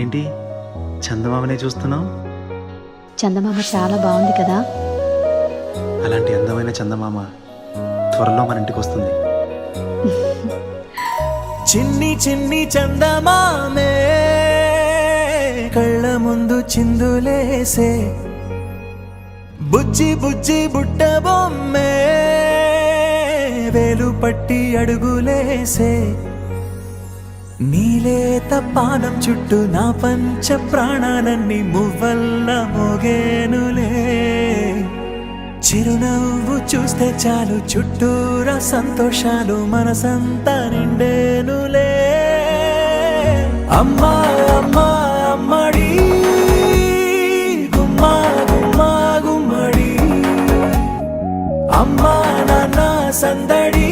ఏంటి చందమామనే చూస్తున్నావు? చందమామ చాలా బాగుంది కదా. అలాంటి అందమైన చందమామ త్వరలో మన ఇంటికి వస్తుంది. చిన్ని చిన్ని చందమామే కళ్ళ ముందు చిందులేసే, బుజ్జి బుజ్జి బుట్ట బొమ్మే వేలు పట్టి అడుగులేసే, నీలేత పానం చుట్టూ నా పంచ ప్రాణాలన్నీ మువ్వల్ల మోగేనులే, చిరునవ్వు చూస్తే చాలు చుట్టూరా సంతోషాలు మనసంతా నిండేనులే. అమ్మా అమ్మా అమ్మడి గుమ్మా గుమ్మా గుమ్మడి, అమ్మా నాన్న సందడి,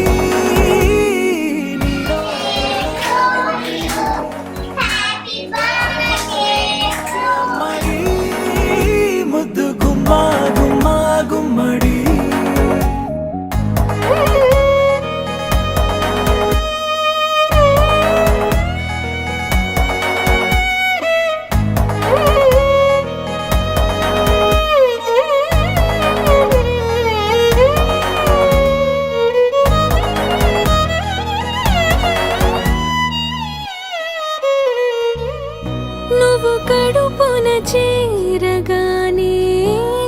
ముద్దు గుమ్మా గుమ్మా గుమ్మడి. నువ్వు కడుపున చేరగానే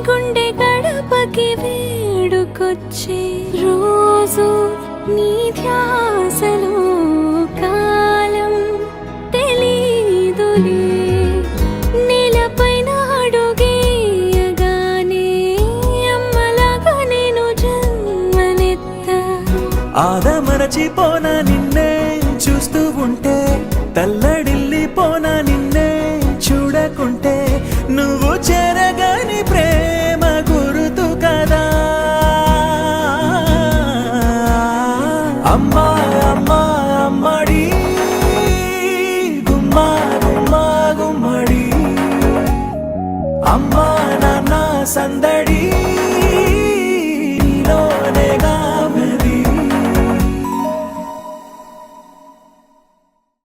గుండె గడపకి వేడుకొచ్చే, రోజు నీ ధ్యాసలో కాలం తెలీదులే, నేలపైన అడుగేయగానే అమ్మలాగా నేను జన్మనెత్తా. ఆదమరచిపోనా నిన్నే చూస్తూ ఉంటే, తల్లడిల్లిపోనా నిన్నే చూడకుంటే, నువ్వు చెరగని ప్రేమ గురుతు కదా. అమ్మా అమ్మా అమ్మడి గుమ్మా గుమ్మా గుమ్మడి, అమ్మా నాన్న సందడి.